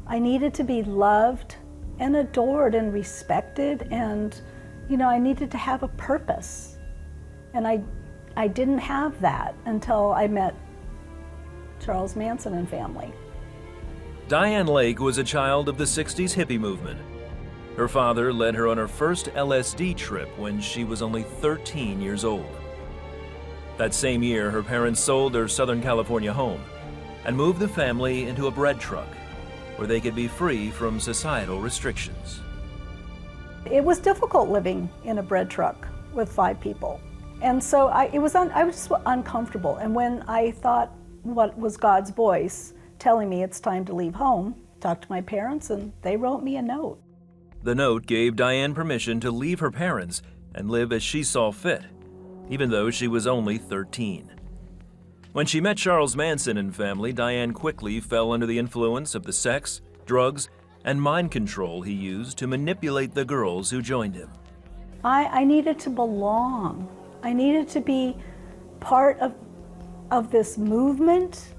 I needed to be loved and adored and respected, and I needed to have a purpose. And I didn't have that until I met Charles Manson and family. Diane Lake was a child of the 60s hippie movement. Her father led her on her first LSD trip when she was only 13 years old. That same year, her parents sold their Southern California home and moved the family into a bread truck where they could be free from societal restrictions. It was difficult living in a bread truck with 5 people. And so I was just uncomfortable. And when I thought what was God's voice telling me it's time to leave home, talked to my parents, and they wrote me a note. The note gave Diane permission to leave her parents and live as she saw fit, even though she was only 13. When she met Charles Manson and family, Diane quickly fell under the influence of the sex, drugs, and mind control he used to manipulate the girls who joined him. I needed to belong. I needed to be part of this movement,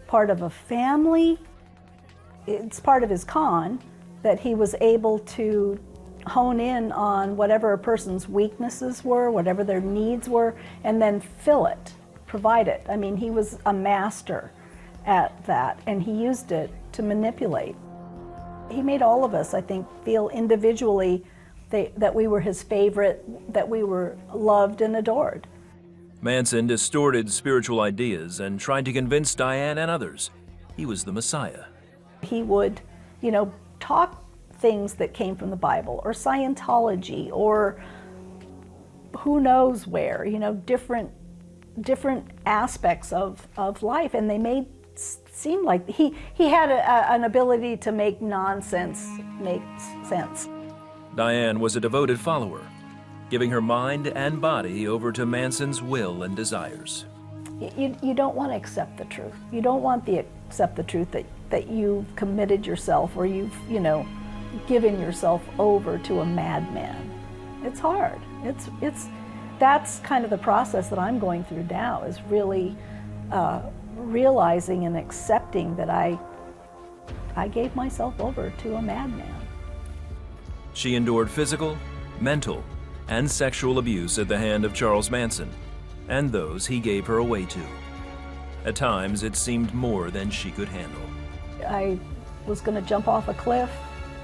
part of a family. It's part of his con that he was able to hone in on whatever a person's weaknesses were, whatever their needs were, and then fill it, provide it. I mean, he was a master at that, and he used it to manipulate. He made all of us, I think, feel individually that we were his favorite, that we were loved and adored. Manson distorted spiritual ideas and tried to convince Diane and others he was the Messiah. He would, talk things that came from the Bible, or Scientology, or who knows where, different aspects of life, and they made seem like he had an ability to make nonsense make sense. Diane was a devoted follower, giving her mind and body over to Manson's will and desires. You don't want to accept the truth. You don't want to accept the truth that you've committed yourself, or you've, given yourself over to a madman. It's hard. That's kind of the process that I'm going through now, is really realizing and accepting that I gave myself over to a madman. She endured physical, mental, and sexual abuse at the hand of Charles Manson and those he gave her away to. At times, it seemed more than she could handle. I was going to jump off a cliff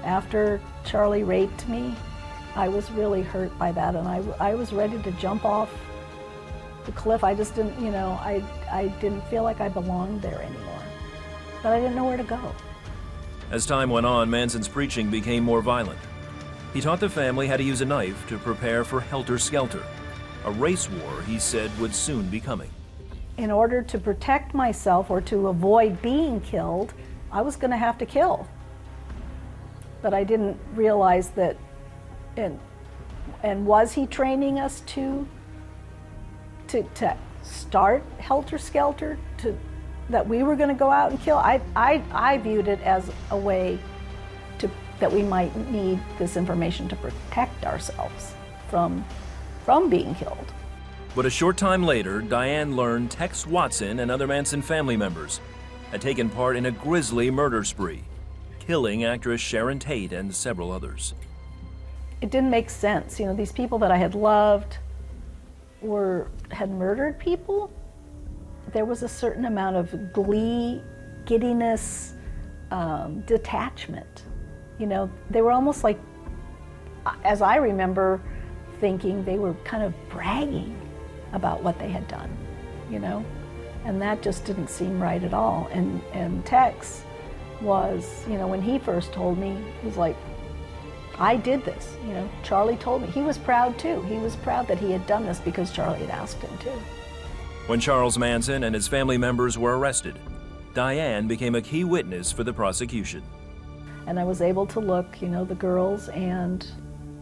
after Charlie raped me. I was really hurt by that, and I was ready to jump off the cliff. I just didn't, I didn't feel like I belonged there anymore, but I didn't know where to go. As time went on, Manson's preaching became more violent. He taught the family how to use a knife to prepare for helter-skelter, a race war he said would soon be coming. In order to protect myself or to avoid being killed, I was going to have to kill. But I didn't realize that, and was he training us to start helter-skelter, that we were going to go out and kill? I viewed it as a way that we might need this information to protect ourselves from being killed. But a short time later, Diane learned Tex Watson and other Manson family members had taken part in a grisly murder spree, killing actress Sharon Tate and several others. It didn't make sense. These people that I had loved had murdered people. There was a certain amount of glee, giddiness, detachment. They were almost like, as I remember thinking, they were kind of bragging about what they had done, and that just didn't seem right at all. And Tex was, when he first told me, he was like, I did this, Charlie told me. He was proud too. He was proud that he had done this because Charlie had asked him to. When Charles Manson and his family members were arrested, Diane became a key witness for the prosecution. And I was able to look, the girls and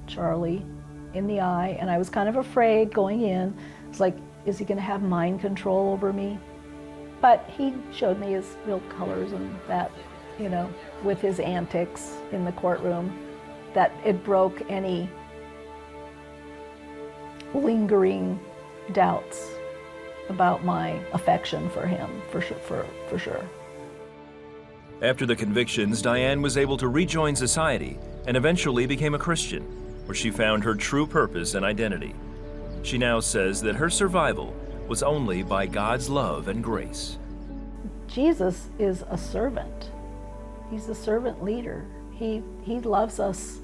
Charlie in the eye, and I was kind of afraid going in. It's like, is he going to have mind control over me? But he showed me his real colors, and that, with his antics in the courtroom, that it broke any lingering doubts about my affection for him, for sure. After the convictions, Diane was able to rejoin society and eventually became a Christian, where she found her true purpose and identity. She now says that her survival was only by God's love and grace. Jesus is a servant. He's a servant leader. He loves us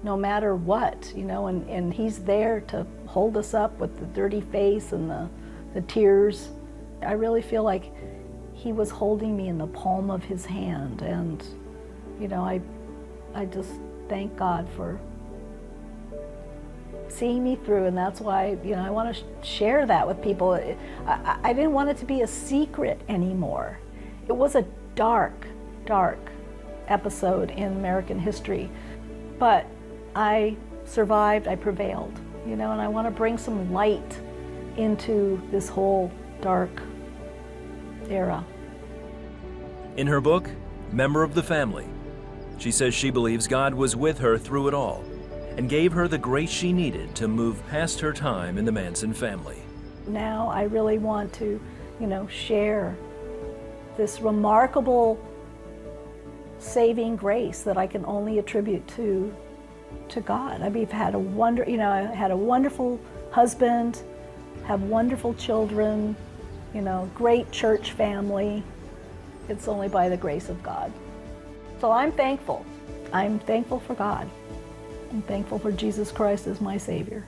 no matter what, you know, and he's there to hold us up with the dirty face and the tears. I really feel like he was holding me in the palm of his hand, and, you know, I just thank God for seeing me through, and that's why, you know, I want to share that with people. I didn't want it to be a secret anymore. It was a dark, dark episode in American history, but I survived, I prevailed, you know, and I want to bring some light into this whole dark era. In her book, Member of the Family, she says she believes God was with her through it all and gave her the grace she needed to move past her time in the Manson family. Now I really want to, you know, share this remarkable saving grace that I can only attribute to God. I mean, I've had I had a wonderful husband, have wonderful children, you know, great church family. It's only by the grace of God. So I'm thankful. I'm thankful for God. I'm thankful for Jesus Christ as my Savior.